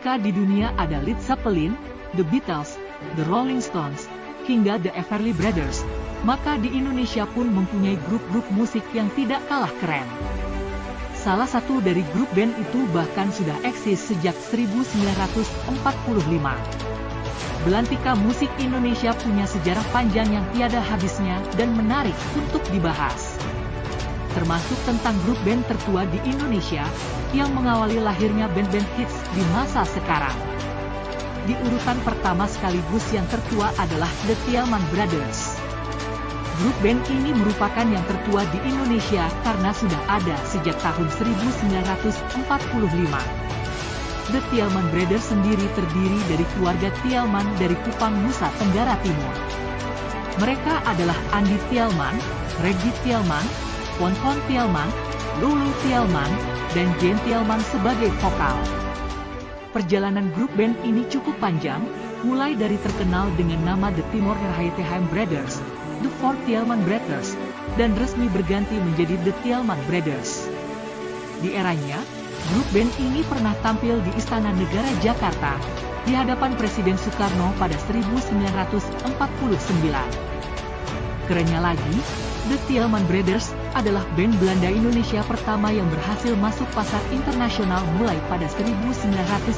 Jika di dunia ada Led Zeppelin, The Beatles, The Rolling Stones, hingga The Everly Brothers, maka di Indonesia pun mempunyai grup-grup musik yang tidak kalah keren. Salah satu dari grup band itu bahkan sudah eksis sejak 1945. Belantika musik Indonesia punya sejarah panjang yang tiada habisnya dan menarik untuk dibahas. Termasuk tentang grup band tertua di Indonesia, yang mengawali lahirnya band-band hits di masa sekarang. Di urutan pertama sekaligus yang tertua adalah The Tielman Brothers. Grup band ini merupakan yang tertua di Indonesia karena sudah ada sejak tahun 1945. The Tielman Brothers sendiri terdiri dari keluarga Tielman dari Kupang, Nusa Tenggara Timur. Mereka adalah Andi Tielman, Reggie Tielman, Pon-Pon Tielman, Lulu Tielman, dan Jane Tielman sebagai vokal. Perjalanan grup band ini cukup panjang, mulai dari terkenal dengan nama The Timor Rahayeteham Brothers, The Four Tielman Brothers, dan resmi berganti menjadi The Tielman Brothers. Di eranya, grup band ini pernah tampil di Istana Negara Jakarta, di hadapan Presiden Soekarno pada 1949. Kerennya lagi, The Tielman Brothers adalah band Belanda Indonesia pertama yang berhasil masuk pasar internasional mulai pada 1950.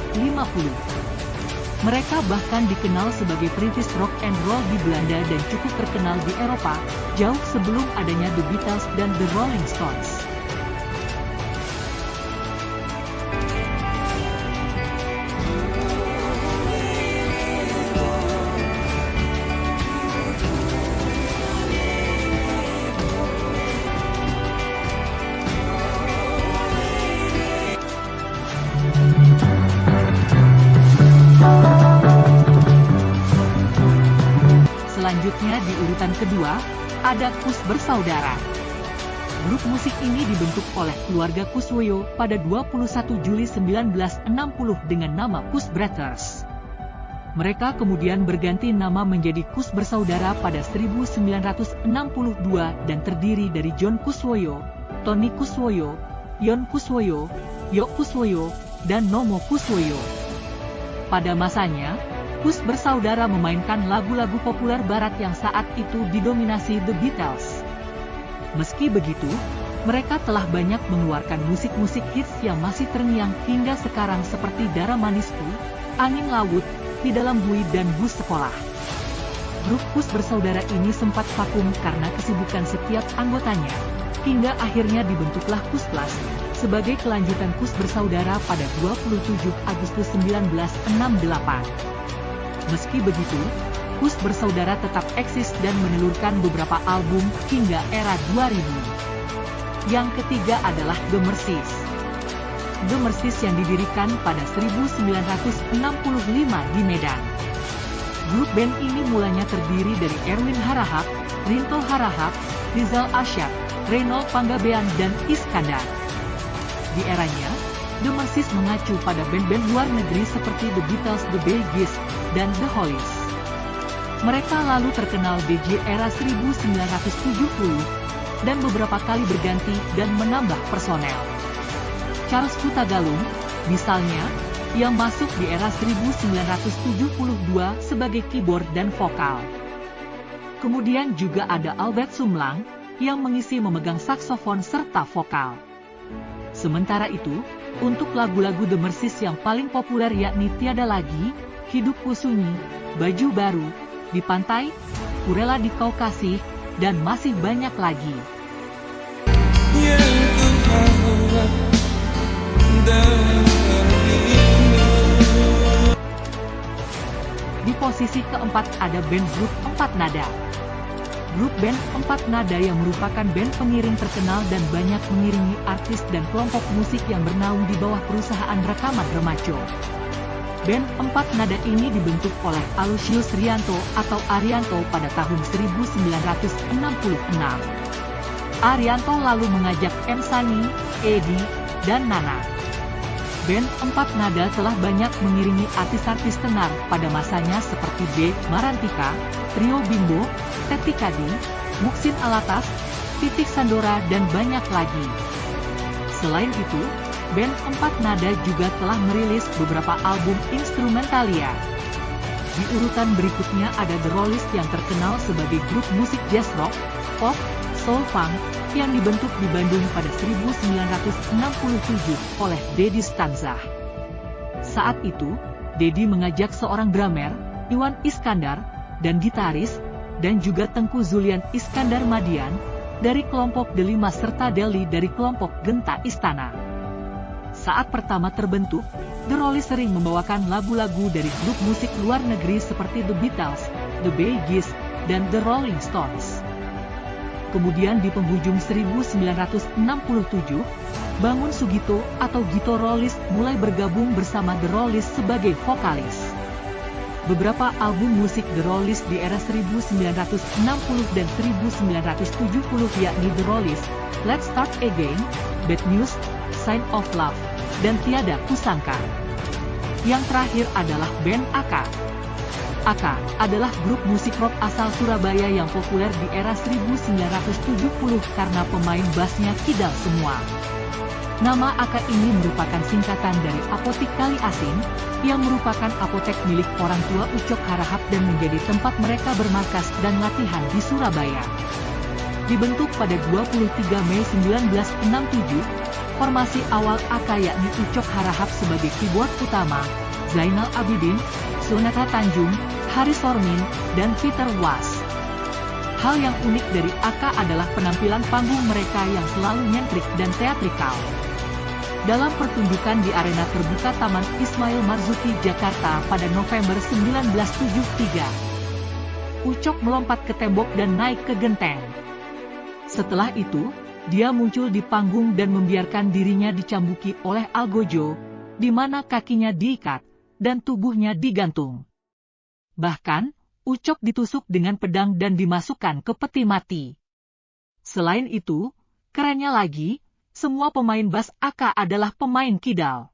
Mereka bahkan dikenal sebagai perintis rock and roll di Belanda dan cukup terkenal di Eropa, jauh sebelum adanya The Beatles dan The Rolling Stones. Selanjutnya di urutan kedua, ada Kus Bersaudara. Grup musik ini dibentuk oleh keluarga Kuswoyo pada 21 Juli 1960 dengan nama Kus Brothers. Mereka kemudian berganti nama menjadi Kus Bersaudara pada 1962 dan terdiri dari John Kuswoyo, Tony Kuswoyo, Yon Kuswoyo, Yok Kuswoyo, dan Nomo Kuswoyo. Pada masanya, Kus Bersaudara memainkan lagu-lagu populer barat yang saat itu didominasi The Beatles. Meski begitu, mereka telah banyak mengeluarkan musik-musik hits yang masih terngiang hingga sekarang seperti Dara Manisku, Angin Laut, Di Dalam Bui dan Bus Sekolah. Grup Kus Bersaudara ini sempat vakum karena kesibukan setiap anggotanya, hingga akhirnya dibentuklah Kus Plus sebagai kelanjutan Kus Bersaudara pada 27 Agustus 1968. Meski begitu, Kus Bersaudara tetap eksis dan menelurkan beberapa album hingga era 2000. Yang ketiga adalah The Mercies. The Mercies yang didirikan pada 1965 di Medan. Grup band ini mulanya terdiri dari Erwin Harahap, Rinto Harahap, Rizal Asyad, Reynold Panggabean, dan Iskandar. Di eranya, The Mercies mengacu pada band-band luar negeri seperti The Beatles, The Bee Gees, dan The Hollies. Mereka lalu terkenal di era 1970, dan beberapa kali berganti dan menambah personel. Charles Hutagalung, misalnya, yang masuk di era 1972 sebagai keyboard dan vokal. Kemudian juga ada Albert Sumlang, yang mengisi memegang saksofon serta vokal. Sementara itu, untuk lagu-lagu The Mercies yang paling populer yakni Tiada Lagi, Hidupku Sunyi, Baju Baru, Di Pantai, Kurela di Kau Kasih, dan masih banyak lagi. Di posisi keempat ada band grup Empat Nada. Grup band Empat Nada yang merupakan band pengiring terkenal dan banyak mengiringi artis dan kelompok musik yang bernaung di bawah perusahaan rekaman Remaco. Band Empat Nada ini dibentuk oleh Alusius Rianto atau Arianto pada tahun 1966. Arianto lalu mengajak M. Sani, Edi, dan Nana. Band Empat Nada telah banyak mengiringi artis-artis tenar pada masanya seperti B. Marantika, Trio Bimbo, Teti Kadi, Muksin Alatas, Titik Sandora, dan banyak lagi. Selain itu, band Empat Nada juga telah merilis beberapa album instrumentalia. Di urutan berikutnya ada The Rollies yang terkenal sebagai grup musik jazz rock, pop, soul funk, yang dibentuk di Bandung pada 1967 oleh Deddy Stanza. Saat itu, Deddy mengajak seorang drummer, Iwan Iskandar, dan gitaris, dan juga Tengku Zulian Iskandar Madian, dari kelompok Delima serta Deli dari kelompok Genta Istana. Saat pertama terbentuk, The Rollies sering membawakan lagu-lagu dari grup musik luar negeri seperti The Beatles, The Bee Gees, dan The Rolling Stones. Kemudian di penghujung 1967, Bangun Sugito atau Gito Rollies mulai bergabung bersama The Rollies sebagai vokalis. Beberapa album musik The Rollies di era 1960 dan 1970 yakni The Rollies, Let's Start Again, Bad News, Sign of Love, dan Tiada Kusangka. Yang terakhir adalah band AK. AK adalah grup musik rock asal Surabaya yang populer di era 1970 karena pemain bassnya kidal semua. Nama AK ini merupakan singkatan dari Apotik Kali Asin, yang merupakan apotek milik orang tua Ucok Harahap dan menjadi tempat mereka bermarkas dan latihan di Surabaya. Dibentuk pada 23 Mei 1967, formasi awal AK yakni Ucok Harahap sebagai keyboard utama, Zainal Abidin, Sonata Tanjung, Haris Sormin, dan Peter Was. Hal yang unik dari AK adalah penampilan panggung mereka yang selalu nyentrik dan teatrikal. Dalam pertunjukan di arena terbuka Taman Ismail Marzuki, Jakarta pada November 1973, Ucok melompat ke tembok dan naik ke genteng. Setelah itu, dia muncul di panggung dan membiarkan dirinya dicambuki oleh Algojo, di mana kakinya diikat, dan tubuhnya digantung. Bahkan, Ucok ditusuk dengan pedang dan dimasukkan ke peti mati. Selain itu, kerennya lagi, semua pemain bass AK adalah pemain kidal.